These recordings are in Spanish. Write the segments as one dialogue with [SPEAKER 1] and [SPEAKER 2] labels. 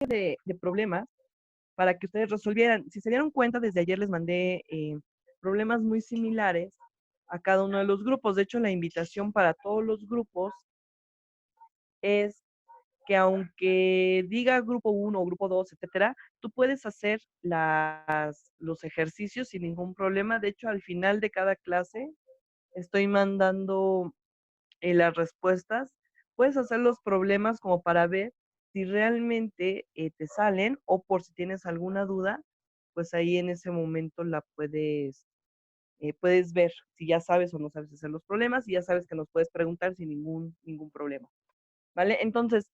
[SPEAKER 1] de problemas para que ustedes resolvieran. Si se dieron cuenta, desde ayer les mandé problemas muy similares a cada uno de los grupos. De hecho, la invitación para todos los grupos es que aunque diga grupo 1 o grupo 2, etcétera, tú puedes hacer los ejercicios sin ningún problema. De hecho, al final de cada clase estoy mandando las respuestas. Puedes hacer los problemas como para ver si realmente te salen o por si tienes alguna duda, pues ahí en ese momento la puedes ver si ya sabes o no sabes hacer los problemas y ya sabes que nos puedes preguntar sin ningún problema. ¿Vale? Entonces,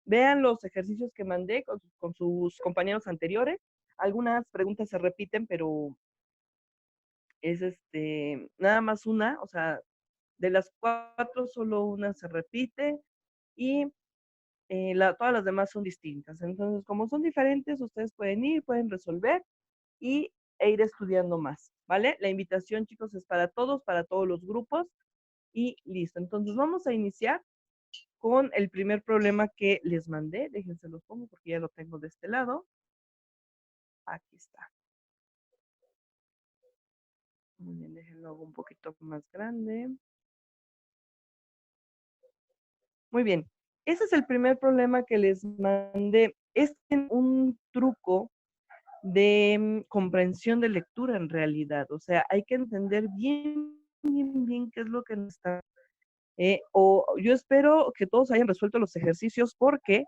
[SPEAKER 1] vean los ejercicios que mandé con sus compañeros anteriores. Algunas preguntas se repiten, pero es nada más una, o sea, de las 4 solo una se repite y todas las demás son distintas. Entonces, como son diferentes, ustedes pueden ir, pueden resolver e ir estudiando más, ¿vale? La invitación, chicos, es para todos los grupos y listo. Entonces, vamos a iniciar con el primer problema que les mandé. Déjense los pongo porque ya lo tengo de este lado. Aquí está. Muy bien, déjenlo hago un poquito más grande. Muy bien. Ese es el primer problema que les mandé. Es un truco de comprensión de lectura en realidad. O sea, hay que entender bien qué es lo que nos está. O yo espero que todos hayan resuelto los ejercicios porque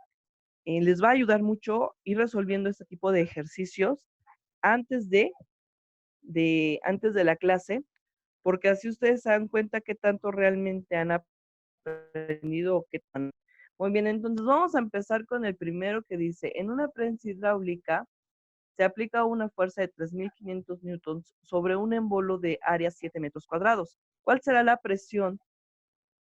[SPEAKER 1] les va a ayudar mucho ir resolviendo este tipo de ejercicios antes antes de la clase, porque así ustedes se dan cuenta qué tanto realmente han aprendido o qué tan. Muy bien, entonces vamos a empezar con el primero que dice, en una prensa hidráulica se aplica una fuerza de 3.500 newtons sobre un embolo de área 7 metros cuadrados. ¿Cuál será la presión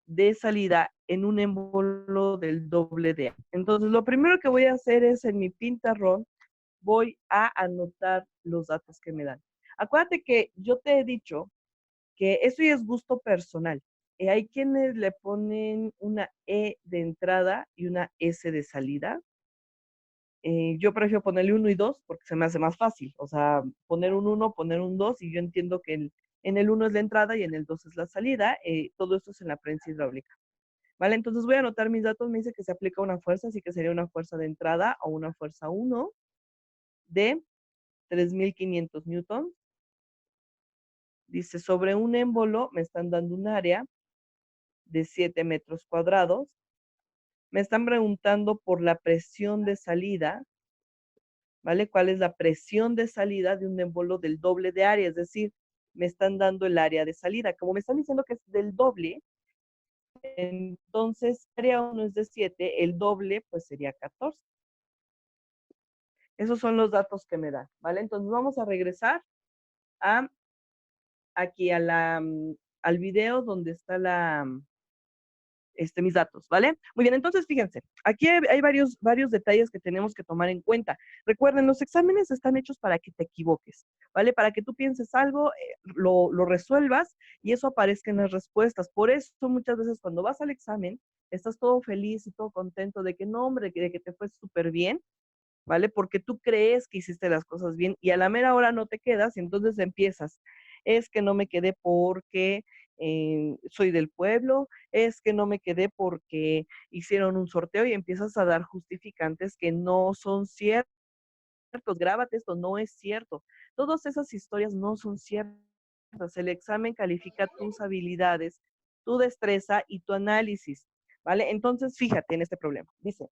[SPEAKER 1] de salida en un embolo del doble de A? Entonces, lo primero que voy a hacer es en mi pintarrón, voy a anotar los datos que me dan. Acuérdate que yo te he dicho que eso ya es gusto personal. Hay quienes le ponen una E de entrada y una S de salida. Yo prefiero ponerle 1 y 2 porque se me hace más fácil. O sea, poner un 1, poner un 2 y yo entiendo que en el 1 es la entrada y en el 2 es la salida. Todo esto es en la prensa hidráulica. ¿Vale? Entonces voy a anotar mis datos. Me dice que se aplica una fuerza, así que sería una fuerza de entrada o una fuerza 1 de 3.500 newtons. Dice, sobre un émbolo me están dando un área de 7 metros cuadrados. Me están preguntando por la presión de salida, ¿vale? ¿Cuál es la presión de salida de un émbolo del doble de área? Es decir, me están dando el área de salida. Como me están diciendo que es del doble, entonces área 1 es de 7, el doble pues sería 14. Esos son los datos que me dan, ¿vale? Entonces vamos a regresar a, aquí al video donde está mis datos, ¿vale? Muy bien, entonces fíjense, aquí hay varios detalles que tenemos que tomar en cuenta. Recuerden, los exámenes están hechos para que te equivoques, ¿vale? Para que tú pienses algo, lo resuelvas y eso aparezca en las respuestas. Por eso muchas veces cuando vas al examen, estás todo feliz y todo contento de que no, hombre, de que te fue súper bien, ¿vale? Porque tú crees que hiciste las cosas bien y a la mera hora no te quedas y entonces empiezas. Es que no me quedé porque soy del pueblo, es que no me quedé porque hicieron un sorteo y empiezas a dar justificantes que no son ciertos. Grábate esto, no es cierto. Todas esas historias no son ciertas. El examen califica tus habilidades, tu destreza y tu análisis, ¿vale? Entonces, fíjate en este problema. Dice,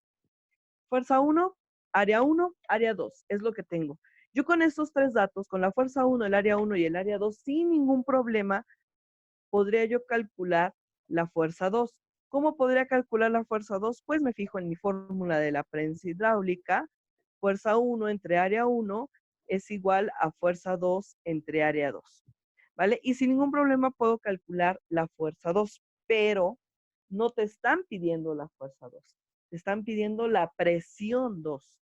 [SPEAKER 1] fuerza 1, área 2, es lo que tengo. Yo con estos tres datos, con la fuerza 1, el área 1 y el área 2, sin ningún problema, podría yo calcular la fuerza 2. ¿Cómo podría calcular la fuerza 2? Pues me fijo en mi fórmula de la prensa hidráulica. Fuerza 1 entre área 1 es igual a fuerza 2 entre área 2. ¿Vale? Y sin ningún problema puedo calcular la fuerza 2, pero no te están pidiendo la fuerza 2, te están pidiendo la presión 2.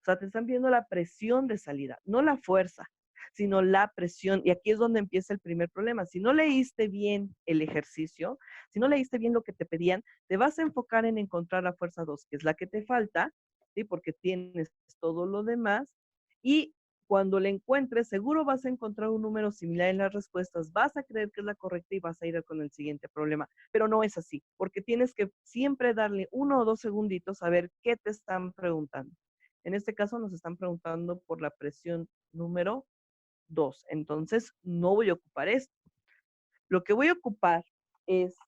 [SPEAKER 1] O sea, te están pidiendo la presión de salida, no la fuerza, sino la presión. Y aquí es donde empieza el primer problema. Si no leíste bien el ejercicio, si no leíste bien lo que te pedían, te vas a enfocar en encontrar la fuerza 2, que es la que te falta, ¿sí? Porque tienes todo lo demás y cuando le encuentres, seguro vas a encontrar un número similar en las respuestas, vas a creer que es la correcta y vas a ir con el siguiente problema, pero no es así, porque tienes que siempre darle 1 o 2 segunditos a ver qué te están preguntando. En este caso nos están preguntando por la presión número 2, entonces no voy a ocupar esto. Lo que voy a ocupar es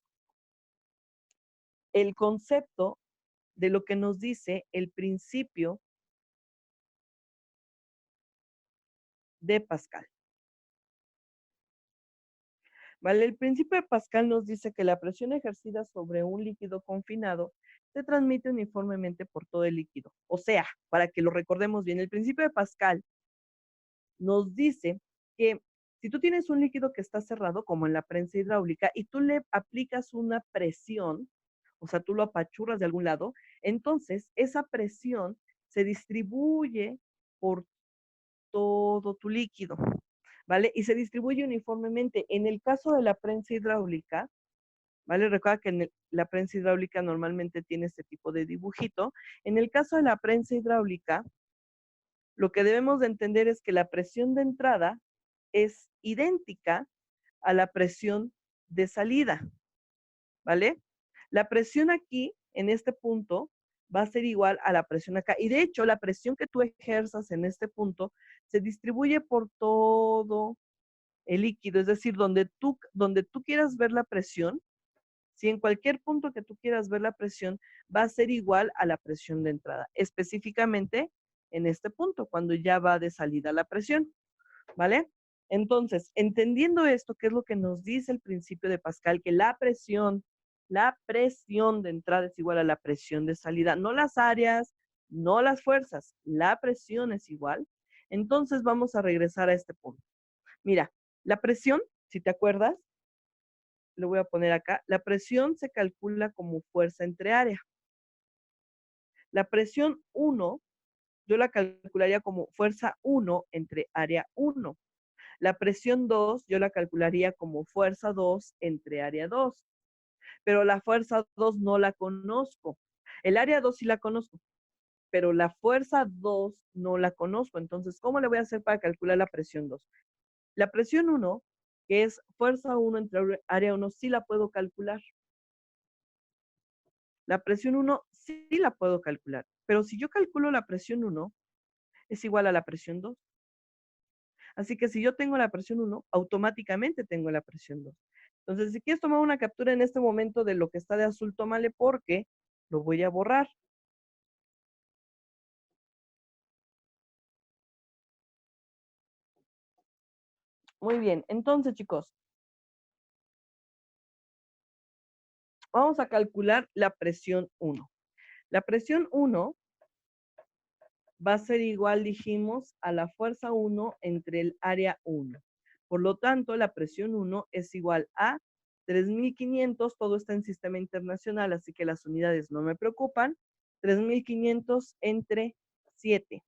[SPEAKER 1] el concepto de lo que nos dice el principio de Pascal. ¿Vale? El principio de Pascal nos dice que la presión ejercida sobre un líquido confinado se transmite uniformemente por todo el líquido. O sea, para que lo recordemos bien, el principio de Pascal nos dice que si tú tienes un líquido que está cerrado, como en la prensa hidráulica, y tú le aplicas una presión, o sea, tú lo apachurras de algún lado, entonces esa presión se distribuye por todo tu líquido, ¿vale? Y se distribuye uniformemente. En el caso de la prensa hidráulica, ¿vale? Recuerda que la prensa hidráulica normalmente tiene este tipo de dibujito. En el caso de la prensa hidráulica, lo que debemos de entender es que la presión de entrada es idéntica a la presión de salida, ¿vale? La presión aquí, en este punto, va a ser igual a la presión acá. Y de hecho, la presión que tú ejerzas en este punto se distribuye por todo el líquido, es decir, donde tú quieras ver la presión, si en cualquier punto que tú quieras ver la presión, va a ser igual a la presión de entrada, específicamente en este punto, cuando ya va de salida la presión, ¿vale? Entonces, entendiendo esto, ¿qué es lo que nos dice el principio de Pascal? Que la presión de entrada es igual a la presión de salida, no las áreas, no las fuerzas, la presión es igual. Entonces vamos a regresar a este punto. Mira, la presión, si te acuerdas, lo voy a poner acá, la presión se calcula como fuerza entre área. La presión 1, yo la calcularía como fuerza 1 entre área 1. La presión 2, yo la calcularía como fuerza 2 entre área 2. Pero la fuerza 2 no la conozco. El área 2 sí la conozco, pero la fuerza 2 no la conozco. Entonces, ¿cómo le voy a hacer para calcular la presión 2? La presión 1, que es fuerza 1 entre área 1, sí la puedo calcular. La presión 1 sí la puedo calcular, pero si yo calculo la presión 1, es igual a la presión 2. Así que si yo tengo la presión 1, automáticamente tengo la presión 2. Entonces, si quieres tomar una captura en este momento de lo que está de azul, tómale porque lo voy a borrar. Muy bien, entonces chicos, vamos a calcular la presión 1. La presión 1 va a ser igual, dijimos, a la fuerza 1 entre el área 1. Por lo tanto, la presión 1 es igual a 3.500, todo está en sistema internacional, así que las unidades no me preocupan, 3.500 entre 7,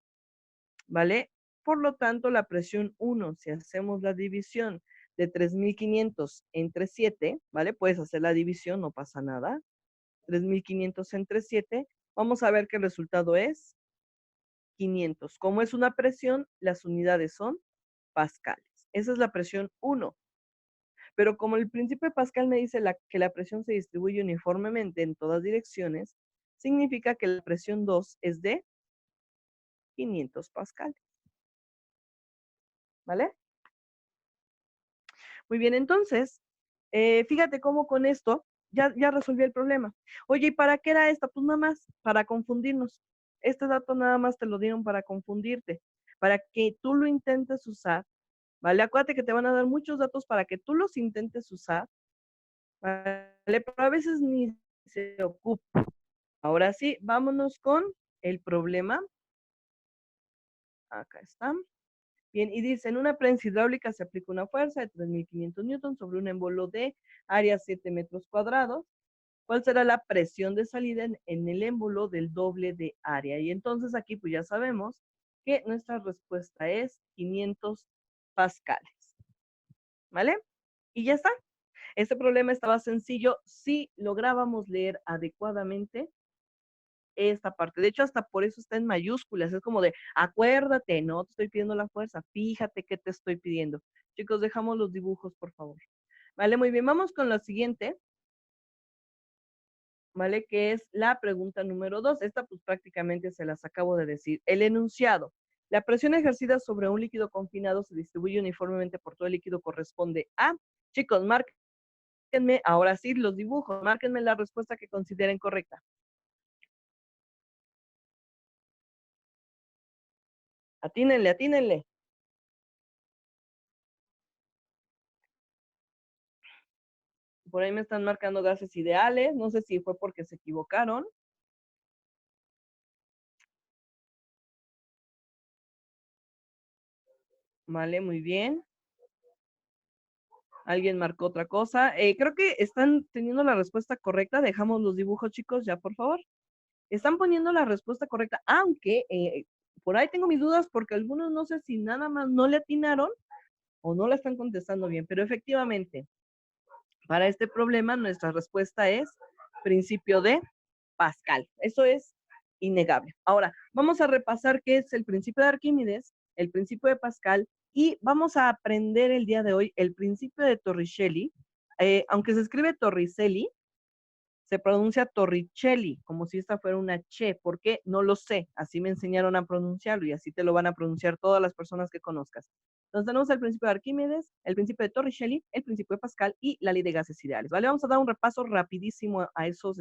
[SPEAKER 1] ¿vale? Por lo tanto, la presión 1, si hacemos la división de 3.500 entre 7, ¿vale? Puedes hacer la división, no pasa nada. 3.500 entre 7, vamos a ver que el resultado es 500. Como es una presión, las unidades son pascales. Esa es la presión 1. Pero como el principio de Pascal me dice que la presión se distribuye uniformemente en todas direcciones, significa que la presión 2 es de 500 pascales. ¿Vale? Muy bien, entonces, fíjate cómo con esto ya resolví el problema. Oye, ¿y para qué era esta? Pues nada más para confundirnos. Este dato nada más te lo dieron para confundirte, para que tú lo intentes usar, ¿vale? Acuérdate que te van a dar muchos datos para que tú los intentes usar, ¿vale? Pero a veces ni se ocupa. Ahora sí, vámonos con el problema. Acá está. Bien, y dice, en una prensa hidráulica se aplica una fuerza de 3.500 newtons sobre un émbolo de área 7 metros cuadrados. ¿Cuál será la presión de salida en el émbolo del doble de área? Y entonces aquí pues ya sabemos que nuestra respuesta es 500 pascales. ¿Vale? Y ya está. Este problema estaba sencillo si lográbamos leer adecuadamente esta parte. De hecho, hasta por eso está en mayúsculas. Es como de, acuérdate, no te estoy pidiendo la fuerza, fíjate qué te estoy pidiendo. Chicos, dejamos los dibujos, por favor. Vale, muy bien, vamos con la siguiente, ¿vale? Que es la pregunta número 2. Esta pues prácticamente se las acabo de decir. El enunciado. La presión ejercida sobre un líquido confinado se distribuye uniformemente por todo el líquido corresponde a... Chicos, márquenme, ahora sí, los dibujos. Márquenme la respuesta que consideren correcta. Atínenle, atínenle. Por ahí me están marcando gases ideales. No sé si fue porque se equivocaron. Vale, muy bien. Alguien marcó otra cosa. Creo que están teniendo la respuesta correcta. Dejamos los dibujos, chicos, ya, por favor. Están poniendo la respuesta correcta, aunque por ahí tengo mis dudas porque algunos no sé si nada más no le atinaron o no la están contestando bien, pero efectivamente, para este problema nuestra respuesta es principio de Pascal. Eso es innegable. Ahora, vamos a repasar qué es el principio de Arquímedes, el principio de Pascal y vamos a aprender el día de hoy el principio de Torricelli. Aunque se escribe Torricelli, se pronuncia Torricelli, como si esta fuera una che. ¿Por qué? No lo sé. Así me enseñaron a pronunciarlo y así te lo van a pronunciar todas las personas que conozcas. Entonces tenemos el principio de Arquímedes, el principio de Torricelli, el principio de Pascal y la ley de gases ideales. ¿Vale? Vamos a dar un repaso rapidísimo a esos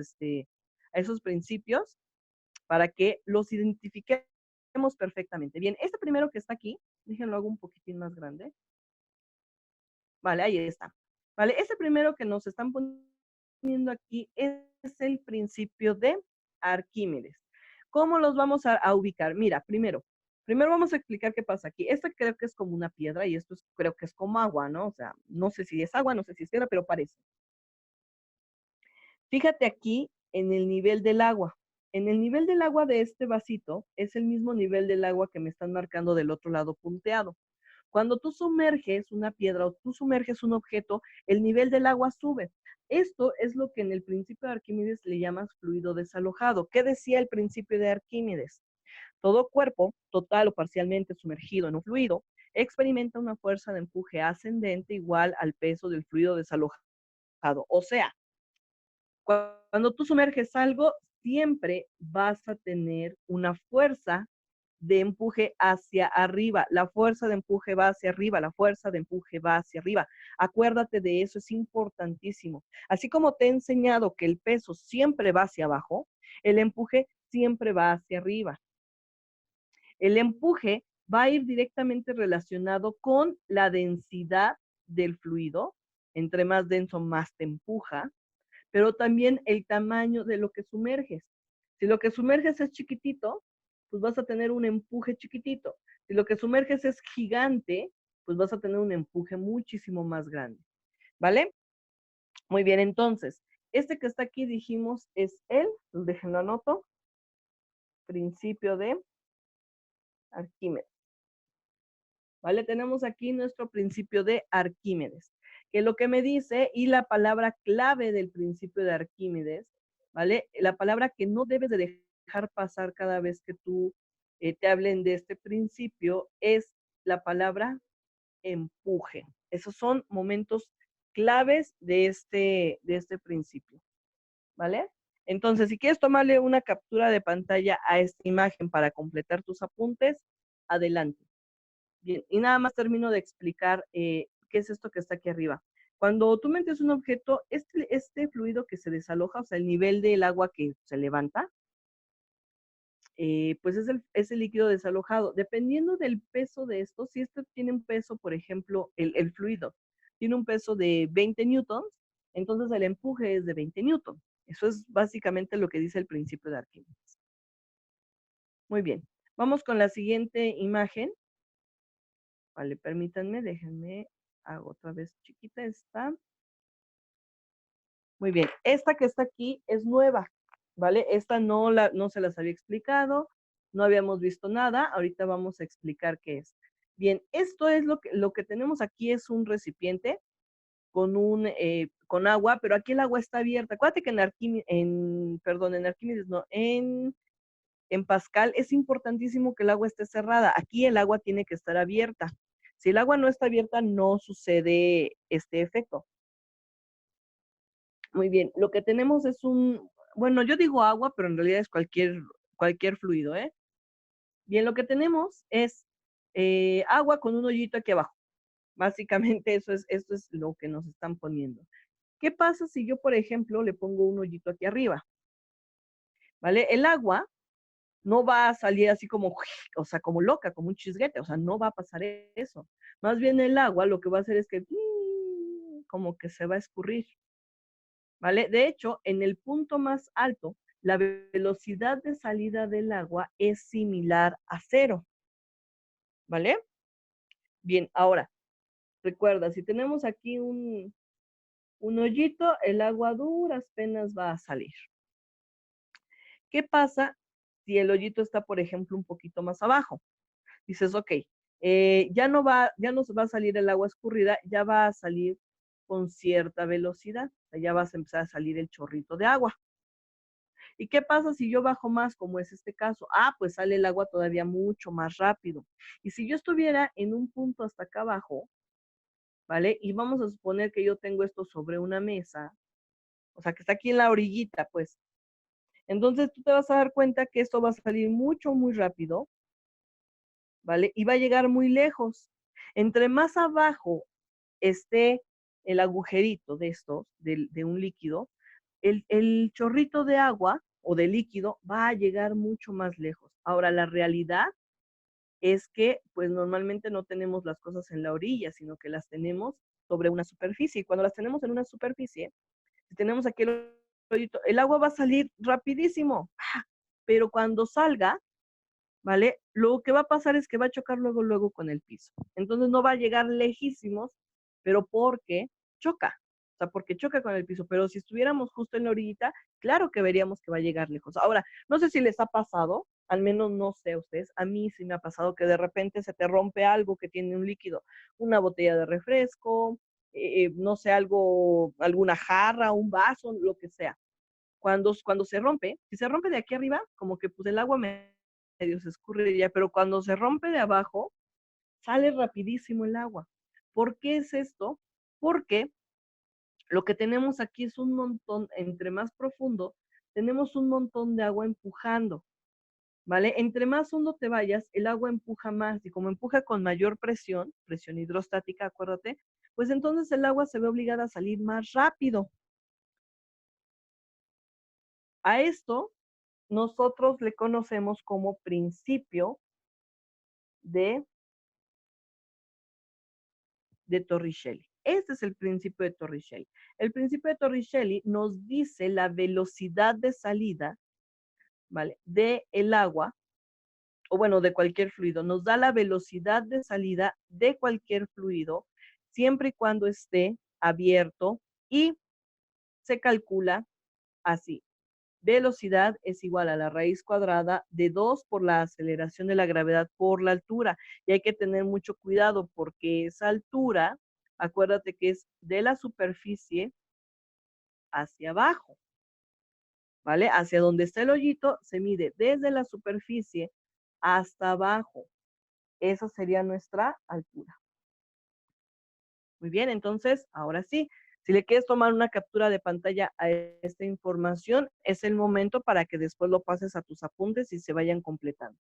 [SPEAKER 1] principios para que los identifiquemos perfectamente. Bien, este primero que está aquí, déjenlo hago un poquitín más grande. Vale, ahí está. Vale, este primero que nos están poniendo aquí es el principio de Arquímedes. ¿Cómo los vamos a ubicar? Mira, primero vamos a explicar qué pasa aquí. Esto creo que es como una piedra y esto creo que es como agua, ¿no? O sea, no sé si es agua, no sé si es piedra, pero parece. Fíjate aquí en el nivel del agua. En el nivel del agua de este vasito es el mismo nivel del agua que me están marcando del otro lado punteado. Cuando tú sumerges una piedra o tú sumerges un objeto, el nivel del agua sube. Esto es lo que en el principio de Arquímedes le llamas fluido desalojado. ¿Qué decía el principio de Arquímedes? Todo cuerpo, total o parcialmente sumergido en un fluido, experimenta una fuerza de empuje ascendente igual al peso del fluido desalojado. O sea, cuando tú sumerges algo, siempre vas a tener una fuerza de empuje hacia arriba. La fuerza de empuje va hacia arriba, la fuerza de empuje va hacia arriba. Acuérdate de eso, es importantísimo. Así como te he enseñado que el peso siempre va hacia abajo, el empuje siempre va hacia arriba. El empuje va a ir directamente relacionado con la densidad del fluido. Entre más denso, más te empuja, pero también el tamaño de lo que sumerges. Si lo que sumerges es chiquitito, pues vas a tener un empuje chiquitito. Si lo que sumerges es gigante, pues vas a tener un empuje muchísimo más grande. ¿Vale? Muy bien, entonces, este que está aquí dijimos es el, déjenlo anoto, principio de Arquímedes. ¿Vale? Tenemos aquí nuestro principio de Arquímedes, que lo que me dice y la palabra clave del principio de Arquímedes, ¿vale? La palabra que no debes de dejar pasar cada vez que tú te hablen de este principio es la palabra empuje. Esos son momentos claves de este principio, ¿vale? Entonces, si quieres tomarle una captura de pantalla a esta imagen para completar tus apuntes, adelante. Bien, y nada más termino de explicar qué es esto que está aquí arriba. Cuando tú metes un objeto, este fluido que se desaloja, o sea, el nivel del agua que se levanta, pues es el líquido desalojado. Dependiendo del peso de esto, si esto tiene un peso, por ejemplo, el fluido tiene un peso de 20 newtons, entonces el empuje es de 20 newtons. Eso es básicamente lo que dice el principio de Arquímedes. Muy bien, vamos con la siguiente imagen. Vale, permítanme, déjenme, hago otra vez chiquita esta. Muy bien, esta que está aquí es nueva, ¿vale? Esta no se las había explicado, no habíamos visto nada, ahorita vamos a explicar qué es. Bien, esto es lo que tenemos aquí es un recipiente con agua, pero aquí el agua está abierta. Acuérdate que en Arquímedes no, en Pascal es importantísimo que el agua esté cerrada. Aquí el agua tiene que estar abierta. Si el agua no está abierta, no sucede este efecto. Muy bien, lo que tenemos es bueno, yo digo agua, pero en realidad es cualquier fluido, ¿eh? Bien, lo que tenemos es agua con un hoyito aquí abajo. Básicamente esto es lo que nos están poniendo. ¿Qué pasa si yo, por ejemplo, le pongo un hoyito aquí arriba? ¿Vale? El agua no va a salir así como, o sea, como loca, como un chisguete, o sea, no va a pasar eso. Más bien el agua lo que va a hacer es que como que se va a escurrir, ¿vale? De hecho, en el punto más alto, la velocidad de salida del agua es similar a cero, ¿vale? Bien, ahora, recuerda, si tenemos aquí un hoyito, el agua a duras penas va a salir. ¿Qué pasa si el hoyito está, por ejemplo, un poquito más abajo? Dices, ok, ya no va a salir el agua escurrida, ya va a salir con cierta velocidad, o sea, ya vas a empezar a salir el chorrito de agua. ¿Y qué pasa si yo bajo más, como es este caso? Ah, pues sale el agua todavía mucho más rápido. Y si yo estuviera en un punto hasta acá abajo, ¿vale? Y vamos a suponer que yo tengo esto sobre una mesa, o sea, que está aquí en la orillita, pues. Entonces tú te vas a dar cuenta que esto va a salir mucho, muy rápido, ¿vale? Y va a llegar muy lejos. Entre más abajo esté el agujerito de estos, de un líquido, el chorrito de agua o de líquido va a llegar mucho más lejos. Ahora, la realidad es que, pues normalmente no tenemos las cosas en la orilla, sino que las tenemos sobre una superficie. Y cuando las tenemos en una superficie, si tenemos aquí el agua va a salir rapidísimo, pero cuando salga, ¿vale? Lo que va a pasar es que va a chocar luego con el piso. Entonces no va a llegar lejísimos, pero porque choca. O sea, porque choca con el piso. Pero si estuviéramos justo en la orillita, claro que veríamos que va a llegar lejos. Ahora, no sé si les ha pasado, al menos no sé a ustedes, a mí sí me ha pasado que de repente se te rompe algo que tiene un líquido, una botella de refresco, no sé, alguna jarra, un vaso, lo que sea. Cuando se rompe, si se rompe de aquí arriba, como que pues el agua medio se escurre ya, pero cuando se rompe de abajo, sale rapidísimo el agua. ¿Por qué es esto? Porque lo que tenemos aquí es un montón, entre más profundo, tenemos un montón de agua empujando, ¿vale? Entre más hondo te vayas, el agua empuja más y como empuja con mayor presión, presión hidrostática, acuérdate, pues entonces el agua se ve obligada a salir más rápido. A esto nosotros le conocemos como principio de Torricelli. Este es el principio de Torricelli. El principio de Torricelli nos dice la velocidad de salida, ¿vale? De el agua, o bueno, de cualquier fluido. Nos da la velocidad de salida de cualquier fluido, siempre y cuando esté abierto y se calcula así. Velocidad es igual a la raíz cuadrada de 2 por la aceleración de la gravedad por la altura. Y hay que tener mucho cuidado porque esa altura, acuérdate que es de la superficie hacia abajo, ¿vale? Hacia donde está el hoyito se mide desde la superficie hasta abajo. Esa sería nuestra altura. Muy bien, entonces, ahora sí, si le quieres tomar una captura de pantalla a esta información, es el momento para que después lo pases a tus apuntes y se vayan completando.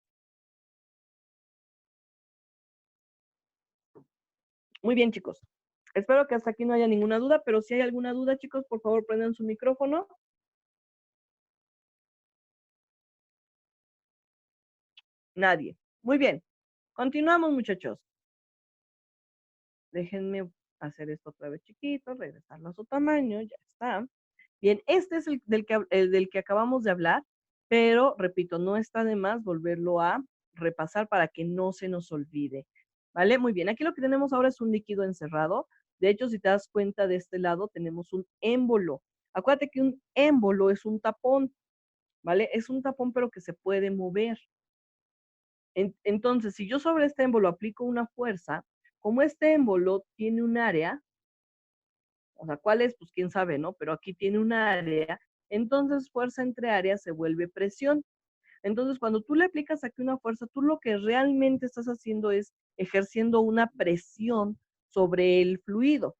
[SPEAKER 1] Muy bien, chicos. Espero que hasta aquí no haya ninguna duda, pero si hay alguna duda, chicos, por favor, prendan su micrófono. Nadie. Muy bien. Continuamos, muchachos. Déjenme hacer esto otra vez chiquito, regresarlo a su tamaño, ya está. Bien, este es el del que acabamos de hablar, pero repito, no está de más volverlo a repasar para que no se nos olvide. ¿Vale? Muy bien, aquí lo que tenemos ahora es un líquido encerrado. De hecho, si te das cuenta de este lado, tenemos un émbolo. Acuérdate que un émbolo es un tapón, ¿vale? Es un tapón, pero que se puede mover. Entonces, si yo sobre este émbolo aplico una fuerza, como este émbolo tiene un área, o sea, ¿cuál es? Pues quién sabe, ¿no? Pero aquí tiene un área, entonces fuerza entre áreas se vuelve presión. Entonces, cuando tú le aplicas aquí una fuerza, tú lo que realmente estás haciendo es ejerciendo una presión sobre el fluido.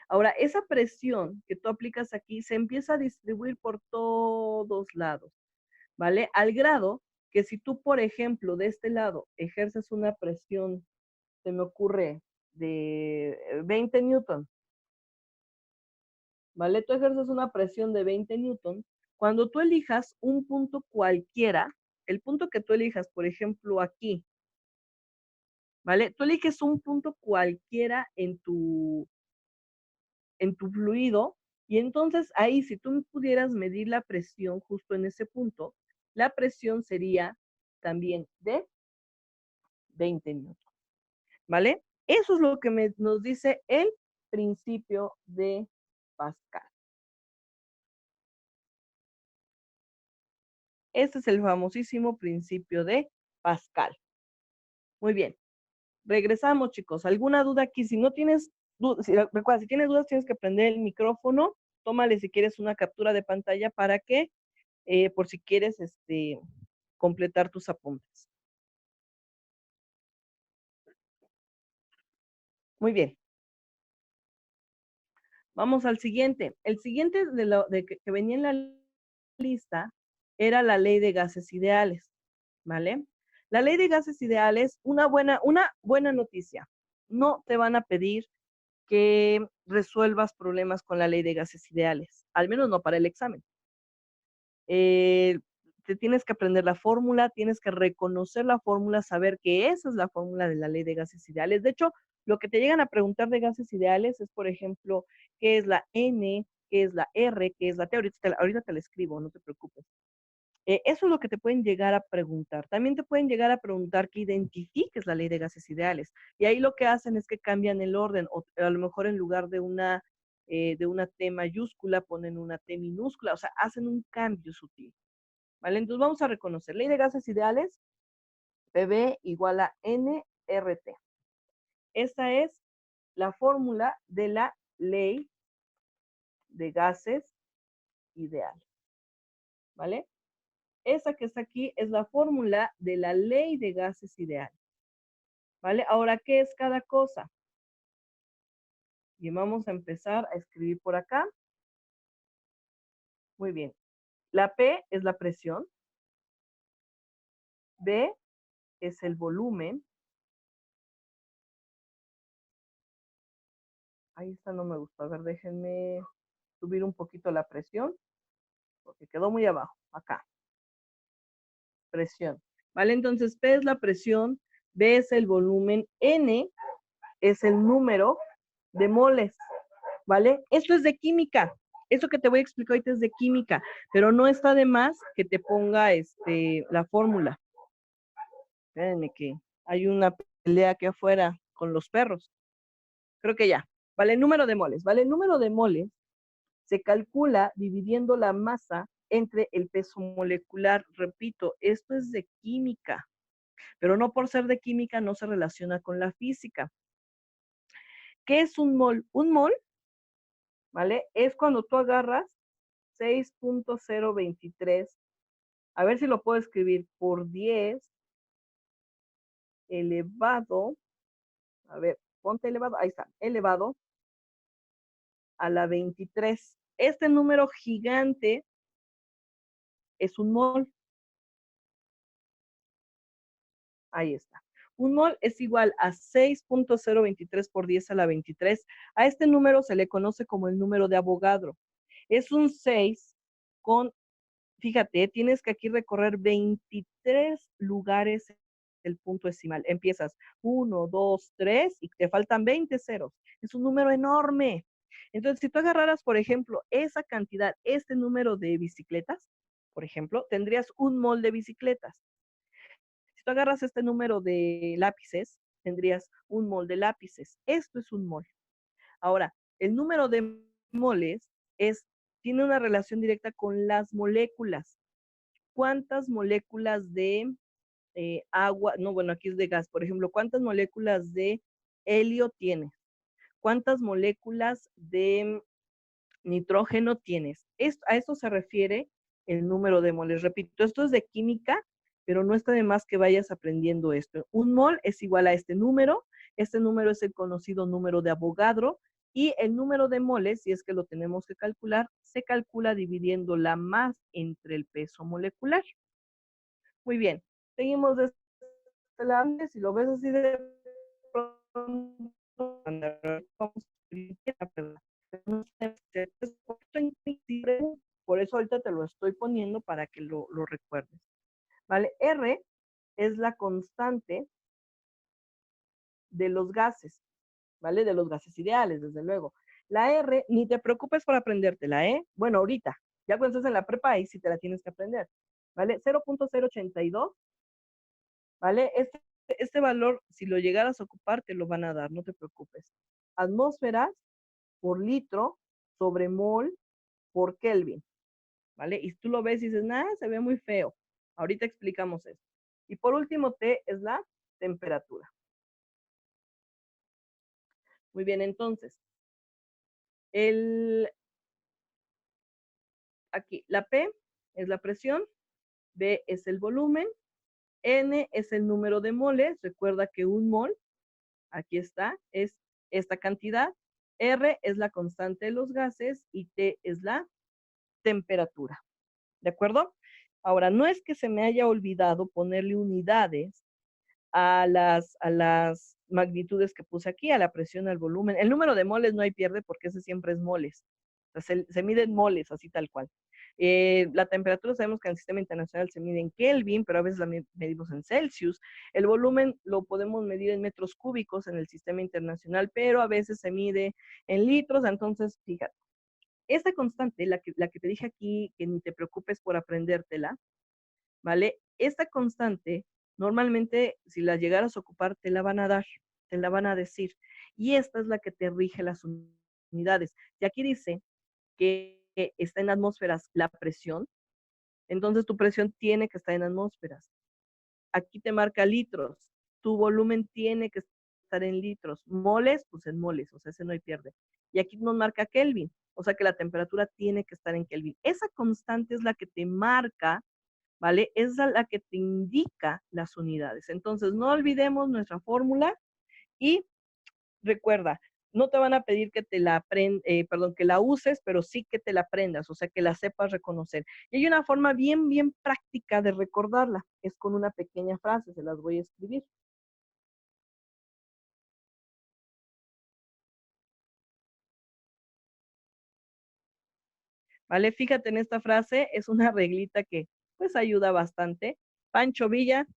[SPEAKER 1] Ahora, esa presión que tú aplicas aquí se empieza a distribuir por todos lados, ¿vale? Al grado que si tú, por ejemplo, de este lado ejerces una presión, se me ocurre, de 20 newton, ¿vale? Tú ejerces una presión de 20 newton. Cuando tú elijas un punto cualquiera, el punto que tú elijas, por ejemplo, aquí, ¿vale? Tú eliges un punto cualquiera en tu fluido y entonces ahí, si tú pudieras medir la presión justo en ese punto, la presión sería también de 20 newton, ¿vale? Eso es lo que nos dice el principio de Pascal. Este es el famosísimo principio de Pascal. Muy bien. Regresamos, chicos. ¿Alguna duda aquí? Si no tienes dudas, recuerda, si tienes dudas, tienes que prender el micrófono. Tómale si quieres una captura de pantalla para que, por si quieres, completar tus apuntes. Muy bien. Vamos al siguiente. El siguiente que venía en la lista era la ley de gases ideales, ¿vale? La ley de gases ideales, una buena noticia. No te van a pedir que resuelvas problemas con la ley de gases ideales, al menos no para el examen. Te tienes que aprender la fórmula, tienes que reconocer la fórmula, saber que esa es la fórmula de la ley de gases ideales. De hecho, lo que te llegan a preguntar de gases ideales es, por ejemplo, qué es la N, qué es la R, qué es la T. Ahorita te la escribo, no te preocupes. Eso es lo que te pueden llegar a preguntar. También te pueden llegar a preguntar que identifiques la ley de gases ideales. Y ahí lo que hacen es que cambian el orden, o a lo mejor en lugar de una T mayúscula ponen una T minúscula, o sea, hacen un cambio sutil. ¿Vale? Entonces vamos a reconocer. Ley de gases ideales, PV igual a nRT. Esta es la fórmula de la ley de gases ideales. ¿Vale? Esa que está aquí es la fórmula de la ley de gases ideales. ¿Vale? Ahora, ¿qué es cada cosa? Y vamos a empezar a escribir por acá. Muy bien. La P es la presión. B es el volumen. Ahí está, no me gustó. A ver, déjenme subir un poquito la presión, porque quedó muy abajo. Acá. Presión. ¿Vale? Entonces, P es la presión, B es el volumen, N es el número de moles. ¿Vale? Esto es de química. Eso que te voy a explicar ahorita es de química, pero no está de más que te ponga la fórmula. Espérenme que hay una pelea aquí afuera con los perros. Creo que ya. ¿Vale? El número de moles. ¿Vale? El número de moles se calcula dividiendo la masa entre el peso molecular. Repito, esto es de química, pero no por ser de química no se relaciona con la física. ¿Qué es un mol? Un mol, ¿vale? Es cuando tú agarras 6.023, a ver si lo puedo escribir, por 10 elevado, a ver, ponte elevado, ahí está, elevado a la 23. Este número gigante es un mol. Ahí está. Un mol es igual a 6.023 por 10 a la 23. A este número se le conoce como el número de Avogadro. Es un 6 con, fíjate, tienes que aquí recorrer 23 lugares el punto decimal. Empiezas 1, 2, 3 y te faltan 20 ceros. Es un número enorme. Entonces, si tú agarraras, por ejemplo, esa cantidad, este número de bicicletas, por ejemplo, tendrías un mol de bicicletas. Si tú agarras este número de lápices, tendrías un mol de lápices. Esto es un mol. Ahora, el número de moles tiene una relación directa con las moléculas. ¿Cuántas moléculas de agua? No, bueno, aquí es de gas. Por ejemplo, ¿cuántas moléculas de helio tienes? ¿Cuántas moléculas de nitrógeno tienes? A esto se refiere el número de moles. Repito, esto es de química, pero no está de más que vayas aprendiendo esto. Un mol es igual a este número es el conocido número de Avogadro, y el número de moles, si es que lo tenemos que calcular, se calcula dividiendo la masa entre el peso molecular. Muy bien, seguimos de este lado, si lo ves así de pronto, por eso ahorita te lo estoy poniendo para que lo recuerdes. ¿Vale? R es la constante de los gases, ¿vale? De los gases ideales, desde luego. La R, ni te preocupes por aprendértela, ¿eh? Bueno, ahorita, ya cuando estés en la prepa, ahí sí te la tienes que aprender, ¿vale? 0.082, ¿vale? Este valor, si lo llegaras a ocupar, te lo van a dar, no te preocupes. Atmósferas por litro sobre mol por Kelvin, ¿vale? Y tú lo ves y dices, nada, se ve muy feo. Ahorita explicamos eso. Y por último, T es la temperatura. Muy bien, entonces, aquí, la P es la presión, B es el volumen, N es el número de moles. Recuerda que un mol, aquí está, es esta cantidad. R es la constante de los gases y T es la temperatura. ¿De acuerdo? Ahora, no es que se me haya olvidado ponerle unidades a las magnitudes que puse aquí, a la presión, al volumen. El número de moles no hay pierde porque ese siempre es moles. O sea, se mide en moles, así tal cual. La temperatura sabemos que en el sistema internacional se mide en Kelvin, pero a veces la medimos en Celsius. El volumen lo podemos medir en metros cúbicos en el sistema internacional, pero a veces se mide en litros. Entonces, fíjate, esta constante, la que te dije aquí, que ni te preocupes por aprendértela, ¿vale? Esta constante, normalmente, si la llegaras a ocupar, te la van a dar, te la van a decir. Y esta es la que te rige las unidades. Y aquí dice que está en atmósferas la presión, entonces tu presión tiene que estar en atmósferas. Aquí te marca litros, tu volumen tiene que estar en litros. Moles, pues en moles, o sea, ese no hay pierde. Y aquí nos marca Kelvin, o sea que la temperatura tiene que estar en Kelvin. Esa constante es la que te marca, ¿vale? Es la que te indica las unidades. Entonces, no olvidemos nuestra fórmula y recuerda, no te van a pedir que te la que la uses, pero sí que te la aprendas, o sea, que la sepas reconocer. Y hay una forma bien, bien práctica de recordarla, es con una pequeña frase, se las voy a escribir. ¿Vale? Fíjate en esta frase, es una reglita que pues ayuda bastante. Pancho Villa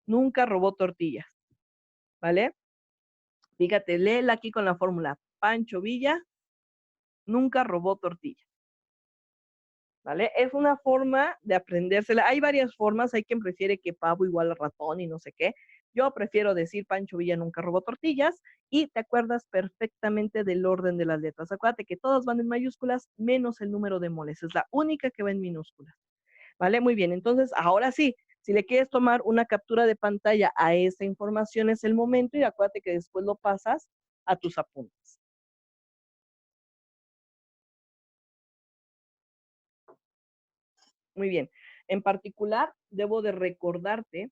[SPEAKER 1] nunca robó tortillas, ¿vale? Fíjate, léela aquí con la fórmula. Pancho Villa nunca robó tortillas. ¿Vale? Es una forma de aprendérsela. Hay varias formas, hay quien prefiere que pavo igual a ratón y no sé qué. Yo prefiero decir Pancho Villa nunca robó tortillas y te acuerdas perfectamente del orden de las letras. Acuérdate que todas van en mayúsculas menos el número de moles. Es la única que va en minúsculas. ¿Vale? Muy bien. Entonces, ahora sí, si le quieres tomar una captura de pantalla a esta información es el momento y acuérdate que después lo pasas a tus apuntes. Muy bien. En particular, debo de recordarte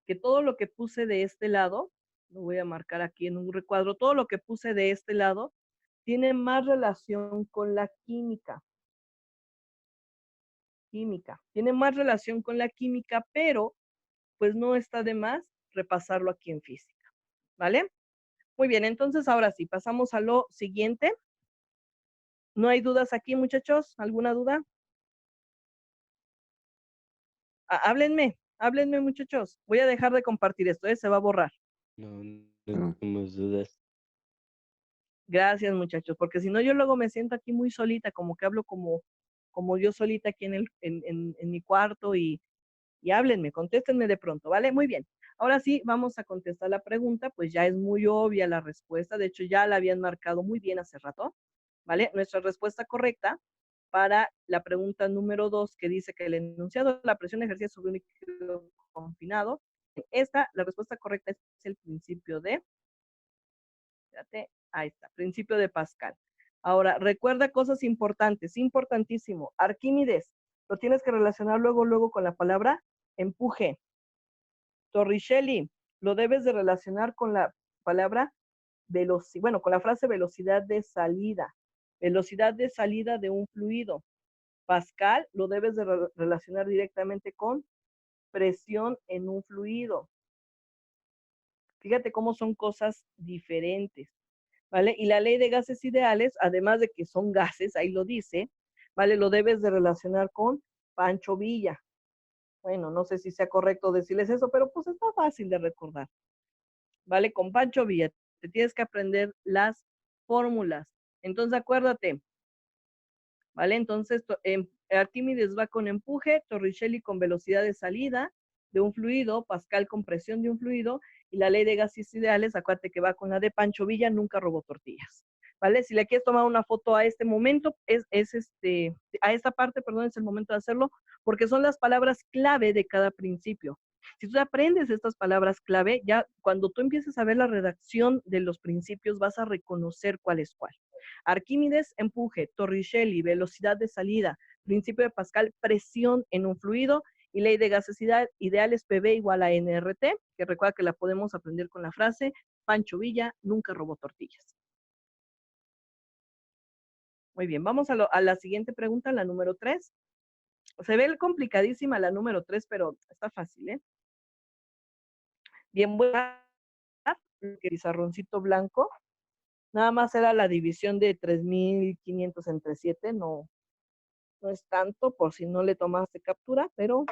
[SPEAKER 1] que todo lo que puse de este lado, lo voy a marcar aquí en un recuadro, todo lo que puse de este lado tiene más relación con la química. Tiene más relación con la química, pero pues no está de más repasarlo aquí en física. ¿Vale? Muy bien, entonces ahora sí, pasamos a lo siguiente. ¿No hay dudas aquí, muchachos? ¿Alguna duda? Háblenme, muchachos. Voy a dejar de compartir esto, se va a borrar.
[SPEAKER 2] No, no tenemos dudas.
[SPEAKER 1] Gracias, muchachos, porque si no yo luego me siento aquí muy solita, como que hablo como yo solita aquí en mi cuarto y háblenme, contéstenme de pronto, ¿vale? Muy bien. Ahora sí, vamos a contestar la pregunta, pues ya es muy obvia la respuesta, de hecho ya la habían marcado muy bien hace rato, ¿vale? Nuestra respuesta correcta para la pregunta número 2, que dice que el enunciado de la presión ejercida sobre un líquido confinado, la respuesta correcta es el principio de, espérate, ahí está, principio de Pascal. Ahora, recuerda cosas importantes, importantísimo. Arquímedes, Lo tienes que relacionar luego con la palabra empuje. Torricelli, lo debes de relacionar con la palabra velocidad, bueno, con la frase velocidad de salida. Velocidad de salida de un fluido. Pascal, lo debes de relacionar directamente con presión en un fluido. Fíjate cómo son cosas diferentes, ¿vale? Y la ley de gases ideales, además de que son gases, ahí lo dice, ¿vale? Lo debes de relacionar con Pancho Villa. Bueno, no sé si sea correcto decirles eso, pero pues está fácil de recordar, ¿vale? Con Pancho Villa, te tienes que aprender las fórmulas. Entonces, acuérdate, ¿vale? Entonces, Arquímedes va con empuje, Torricelli con velocidad de salida de un fluido, Pascal con presión de un fluido, y la ley de gases ideales, acuérdate que va con la de Pancho Villa, nunca robó tortillas, ¿vale? Si le quieres tomar una foto a este momento, a esta parte, perdón, es el momento de hacerlo, porque son las palabras clave de cada principio. Si tú aprendes estas palabras clave, ya cuando tú empieces a ver la redacción de los principios, vas a reconocer cuál es cuál. Arquímedes, empuje. Torricelli, velocidad de salida. Principio de Pascal, presión en un fluido. Y ley de gases ideales, PV igual a NRT, que recuerda que la podemos aprender con la frase, Pancho Villa nunca robó tortillas. Muy bien, vamos a la siguiente pregunta, la número 3. Se ve complicadísima la número 3, pero está fácil, ¿eh? Bien, voy a el pizarroncito blanco. Nada más era la división de 3.500 entre 7, no es tanto por si no le tomaste captura, pero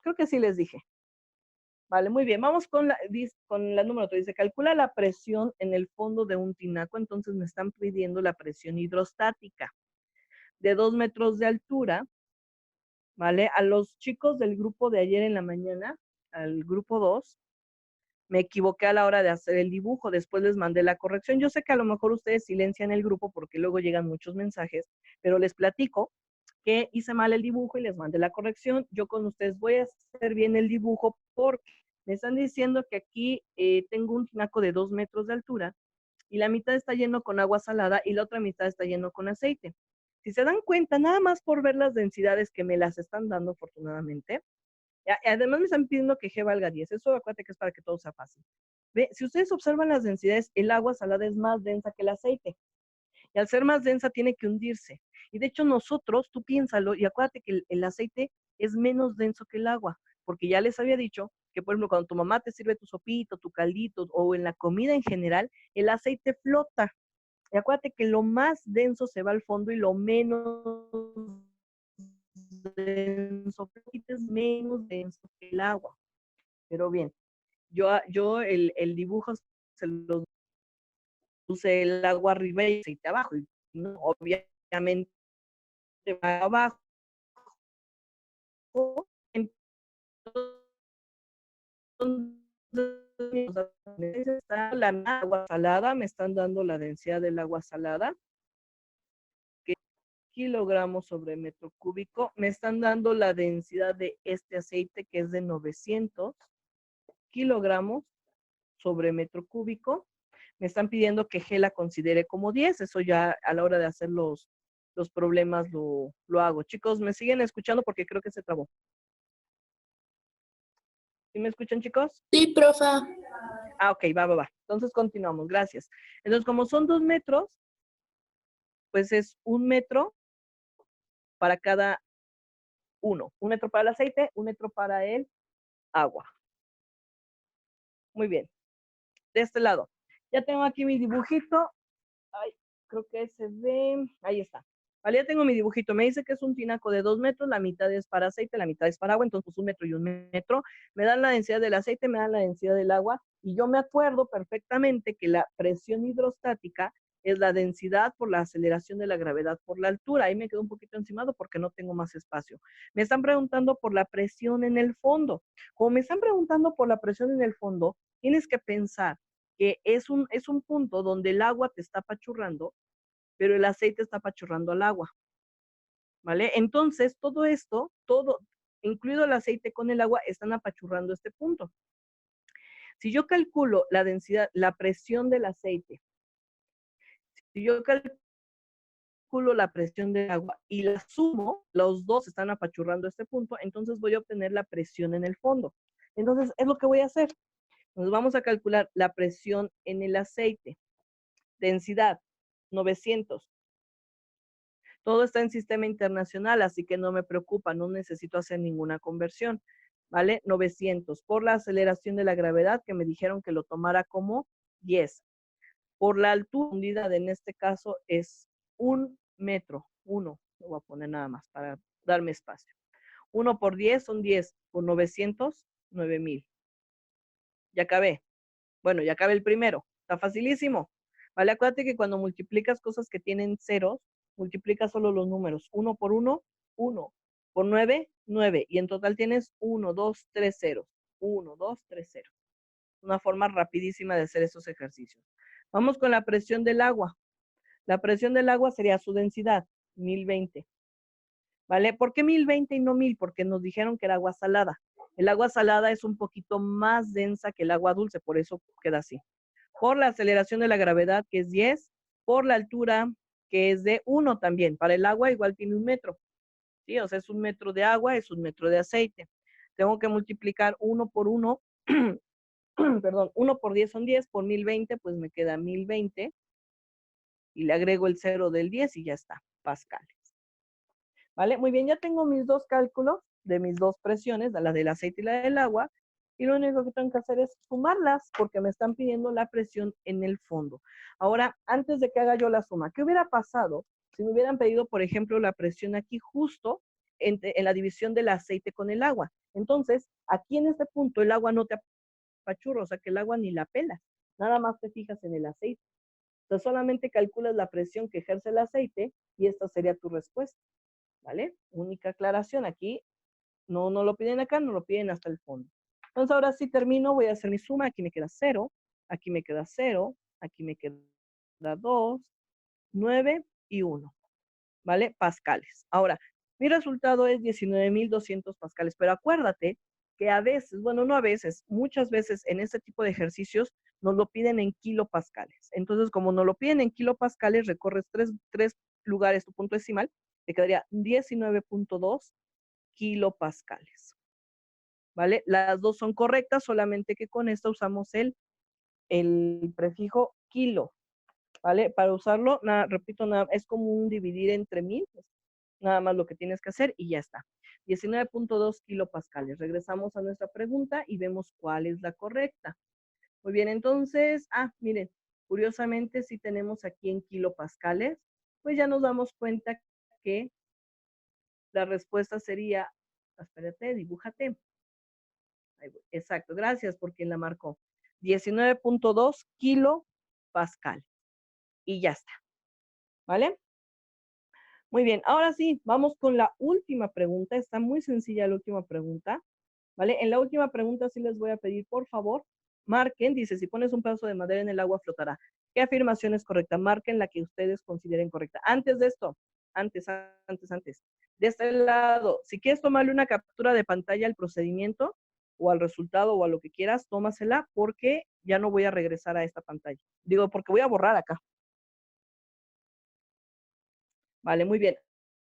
[SPEAKER 1] creo que sí les dije. Vale, muy bien. Vamos con la número 3. Dice, calcula la presión en el fondo de un tinaco. Entonces me están pidiendo la presión hidrostática de 2 metros de altura, ¿vale? A los chicos del grupo de ayer en la mañana, al grupo 2, me equivoqué a la hora de hacer el dibujo. Después les mandé la corrección. Yo sé que a lo mejor ustedes silencian el grupo porque luego llegan muchos mensajes, pero les platico que hice mal el dibujo y les mandé la corrección. Yo con ustedes voy a hacer bien el dibujo porque me están diciendo que aquí tengo un tinaco de 2 metros de altura y la mitad está lleno con agua salada y la otra mitad está lleno con aceite. Si se dan cuenta, nada más por ver las densidades que me las están dando, afortunadamente, además me están pidiendo que G valga 10. Eso acuérdate que es para que todo sea fácil. Ve, si ustedes observan las densidades, el agua salada es más densa que el aceite. Y al ser más densa tiene que hundirse. Y de hecho nosotros, tú piénsalo, y acuérdate que el aceite es menos denso que el agua, porque ya les había dicho que, por ejemplo, cuando tu mamá te sirve tu sopito, tu caldito, o en la comida en general, el aceite flota. Y acuérdate que lo más denso se va al fondo y lo menos denso es menos denso que el agua. Pero bien, yo el dibujo se los puse el agua arriba y el aceite abajo. Y no, obviamente va abajo. Entonces, está la agua salada, me están dando la densidad del agua salada, que kilogramos sobre metro cúbico, me están dando la densidad de este aceite que es de 900 kilogramos sobre metro cúbico, me están pidiendo que G la considere como 10, eso ya a la hora de hacer los problemas lo hago. Chicos, ¿me siguen escuchando? Porque creo que se trabó. ¿Sí me escuchan, chicos?
[SPEAKER 3] Sí, profa.
[SPEAKER 1] Ok, va. Entonces continuamos, gracias. Entonces, como son 2 metros, pues es 1 metro para cada uno. 1 metro para el aceite, 1 metro para el agua. Muy bien. De este lado. Ya tengo aquí mi dibujito. Ay, creo que se ve. Ahí está. Vale, ya tengo mi dibujito. Me dice que es un tinaco de 2 metros, la mitad es para aceite, la mitad es para agua, entonces 1 metro y 1 metro. Me dan la densidad del aceite, me dan la densidad del agua, y yo me acuerdo perfectamente que la presión hidrostática es la densidad por la aceleración de la gravedad por la altura. Ahí me quedo un poquito encimado porque no tengo más espacio. Me están preguntando por la presión en el fondo. Como me están preguntando por la presión en el fondo, tienes que pensar que es un punto donde el agua te está apachurrando, pero el aceite está apachurrando al agua, ¿vale? Entonces, todo esto, incluido el aceite con el agua, están apachurrando este punto. Si yo calculo la densidad, la presión del aceite, si yo calculo calculo la presión del agua y la sumo, los dos están apachurrando este punto, entonces voy a obtener la presión en el fondo. Entonces, es lo que voy a hacer. Nos vamos a calcular la presión en el aceite. Densidad, 900. Todo está en sistema internacional, así que no me preocupa, no necesito hacer ninguna conversión, ¿vale? 900 por la aceleración de la gravedad, que me dijeron que lo tomara como 10. Por la altura hundida, en este caso, es 1 metro. 1, lo voy a poner nada más para darme espacio. 1 por 10 son 10, por 900, 9000. Ya acabé. Bueno, ya acabé el primero. Está facilísimo. ¿Vale? Acuérdate que cuando multiplicas cosas que tienen ceros, multiplicas solo los números. 1 por 1, 1. Por 9, 9. Y en total tienes 1, 2, 3 ceros. 1, 2, 3 ceros. Una forma rapidísima de hacer estos ejercicios. Vamos con la presión del agua. La presión del agua sería su densidad, 1020. ¿Vale? ¿Por qué 1020 y no 1000? Porque nos dijeron que era agua salada. El agua salada es un poquito más densa que el agua dulce, por eso queda así. Por la aceleración de la gravedad, que es 10, por la altura, que es de 1 también. Para el agua igual tiene 1 metro. ¿Sí? O sea, es 1 metro de agua, es 1 metro de aceite. Tengo que multiplicar 1 por 1, perdón, 1 por 10 son 10, por 1020, pues me queda 1020. Y le agrego el 0 del 10 y ya está, pascales. ¿Vale? Muy bien, ya tengo mis dos cálculos de mis dos presiones, la del aceite y la del agua, y lo único que tengo que hacer es sumarlas porque me están pidiendo la presión en el fondo. Ahora, antes de que haga yo la suma, ¿qué hubiera pasado si me hubieran pedido, por ejemplo, la presión aquí justo en la división del aceite con el agua? Entonces, aquí en este punto el agua no te apachurra, o sea que el agua ni la pelas, nada más te fijas en el aceite. Entonces, solamente calculas la presión que ejerce el aceite y esta sería tu respuesta. ¿Vale? Única aclaración, aquí no lo piden acá, no lo piden hasta el fondo. Entonces ahora sí termino, voy a hacer mi suma, aquí me queda 0, aquí me queda 0, aquí me queda 2, 9 y 1, ¿vale? Pascales. Ahora, mi resultado es 19,200 pascales, pero acuérdate que a veces, bueno, no a veces, muchas veces en este tipo de ejercicios nos lo piden en kilopascales. Entonces, como nos lo piden en kilopascales, recorres tres lugares tu punto decimal, te quedaría 19,2 kilopascales. ¿Vale? Las dos son correctas, solamente que con esta usamos el prefijo kilo. ¿Vale? Para usarlo, repito, es como un dividir entre 1000, nada más lo que tienes que hacer y ya está. 19,2 kilopascales. Regresamos a nuestra pregunta y vemos cuál es la correcta. Muy bien, entonces, miren, curiosamente si tenemos aquí en kilopascales, pues ya nos damos cuenta que la respuesta sería, espérate, dibújate. Exacto, gracias por quien la marcó. 19,2 kilopascal. Y ya está. ¿Vale? Muy bien, ahora sí, vamos con la última pregunta. Está muy sencilla la última pregunta. ¿Vale? En la última pregunta sí les voy a pedir, por favor, marquen, dice, si pones un pedazo de madera en el agua flotará. ¿Qué afirmación es correcta? Marquen la que ustedes consideren correcta. Antes de esto, antes. De este lado, si quieres tomarle una captura de pantalla al procedimiento o al resultado o a lo que quieras, tómasela porque ya no voy a regresar a esta pantalla. Digo, porque voy a borrar acá. Vale, muy bien.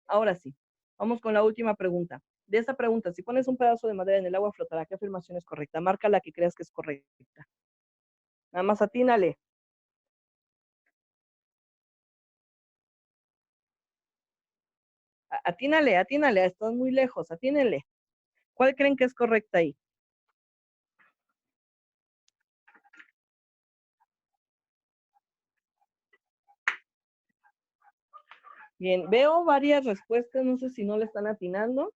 [SPEAKER 1] Ahora sí, vamos con la última pregunta. De esta pregunta, si pones un pedazo de madera en el agua, flotará. ¿Qué afirmación es correcta? Marca la que creas que es correcta. Nada más atínale. Atínale, estás muy lejos, atínale. ¿Cuál creen que es correcta ahí? Bien, veo varias respuestas, no sé si no le están atinando.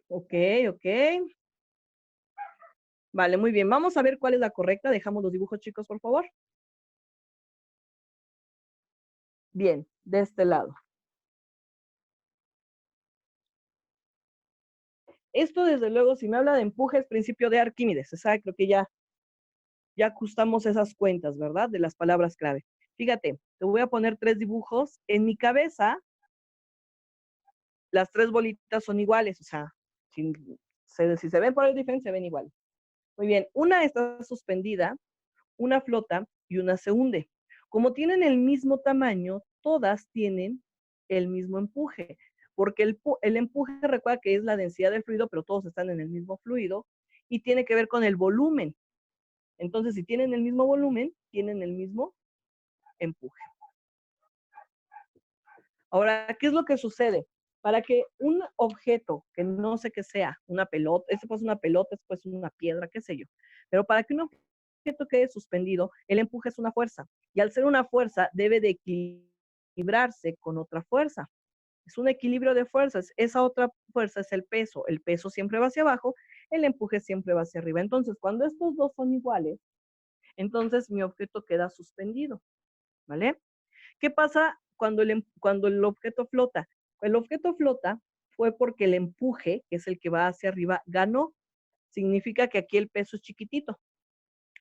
[SPEAKER 1] Ok. Vale, muy bien. Vamos a ver cuál es la correcta. Dejamos los dibujos, chicos, por favor. Bien, de este lado. Esto, desde luego, si me habla de empuje, es principio de Arquímedes. Creo que ya ajustamos esas cuentas, ¿verdad? De las palabras clave. Fíjate, te voy a poner 3 dibujos. En mi cabeza, las 3 bolitas son iguales. O sea, si se ven por el diferente, se ven iguales. Muy bien, una está suspendida, una flota y una se hunde. Como tienen el mismo tamaño, todas tienen el mismo empuje, porque el empuje, recuerda que es la densidad del fluido, pero todos están en el mismo fluido, y tiene que ver con el volumen. Entonces, si tienen el mismo volumen, tienen el mismo empuje. Ahora, ¿qué es lo que sucede? Para que un objeto, que no sé qué sea, una pelota, este puede ser una pelota, este puede ser una piedra, qué sé yo, pero para que un objeto quede suspendido, el empuje es una fuerza, y al ser una fuerza, debe de equilibrarse con otra fuerza. Es un equilibrio de fuerzas. Esa otra fuerza es el peso. El peso siempre va hacia abajo, el empuje siempre va hacia arriba. Entonces, cuando estos dos son iguales, entonces mi objeto queda suspendido, ¿vale? ¿Qué pasa cuando el objeto flota? El objeto flota fue porque el empuje, que es el que va hacia arriba, ganó. Significa que aquí el peso es chiquitito,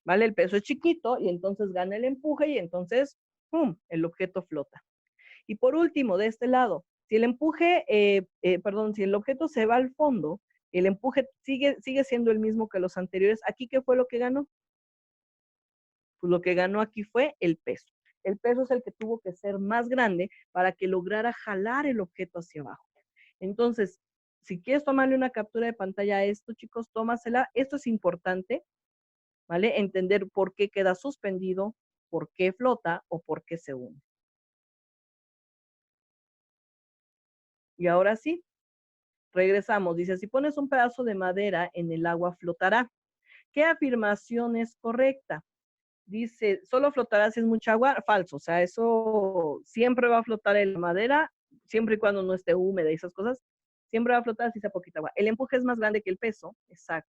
[SPEAKER 1] ¿vale? El peso es chiquito y entonces gana el empuje y entonces, ¡pum!, el objeto flota. Y por último, de este lado, si el empuje, si el objeto se va al fondo, el empuje sigue siendo el mismo que los anteriores. ¿Aquí qué fue lo que ganó? Pues lo que ganó aquí fue el peso. El peso es el que tuvo que ser más grande para que lograra jalar el objeto hacia abajo. Entonces, si quieres tomarle una captura de pantalla a esto, chicos, tómasela. Esto es importante, ¿vale? Entender por qué queda suspendido, por qué flota o por qué se une. Y ahora sí, regresamos. Dice, si pones un pedazo de madera en el agua, flotará. ¿Qué afirmación es correcta? Dice, solo flotará si es mucha agua. Falso. O sea, eso siempre va a flotar en la madera, siempre y cuando no esté húmeda y esas cosas. Siempre va a flotar si sea poquita agua. El empuje es más grande que el peso. Exacto.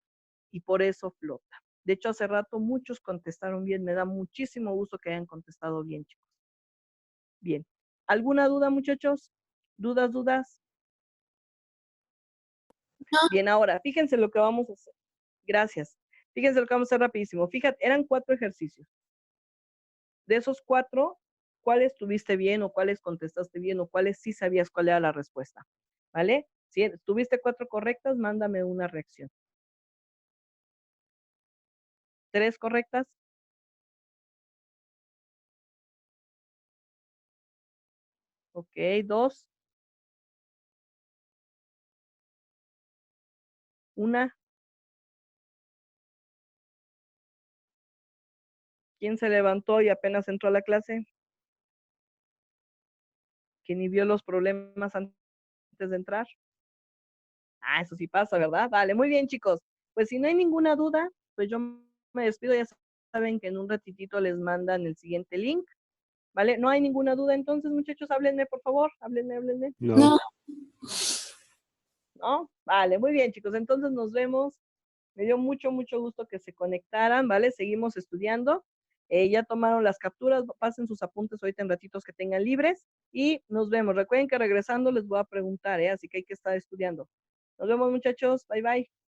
[SPEAKER 1] Y por eso flota. De hecho, hace rato muchos contestaron bien. Me da muchísimo gusto que hayan contestado bien, chicos. Bien. ¿Alguna duda, muchachos? ¿Dudas, dudas? Bien, ahora, fíjense lo que vamos a hacer. Gracias. Fíjense lo que vamos a hacer rapidísimo. Fíjate, eran 4 ejercicios. De esos 4, ¿cuáles tuviste bien o cuáles contestaste bien o cuáles sí sabías cuál era la respuesta? ¿Vale? Si tuviste 4 correctas, mándame una reacción. 3 correctas. Ok, 2. 1. ¿Quién se levantó y apenas entró a la clase? ¿Quién ni vio los problemas antes de entrar? Ah, eso sí pasa, ¿verdad? Vale, muy bien, chicos. Pues si no hay ninguna duda, pues yo me despido. Ya saben que en un ratitito les mandan el siguiente link, ¿vale? No hay ninguna duda, entonces, muchachos, háblenme, por favor. Háblenme.
[SPEAKER 2] No.
[SPEAKER 1] ¿No? Vale, muy bien, chicos. Entonces nos vemos. Me dio mucho gusto que se conectaran, ¿vale? Seguimos estudiando. Ya tomaron las capturas, pasen sus apuntes ahorita en ratitos que tengan libres y nos vemos. Recuerden que regresando les voy a preguntar, ¿eh? Así que hay que estar estudiando. Nos vemos, muchachos. Bye, bye.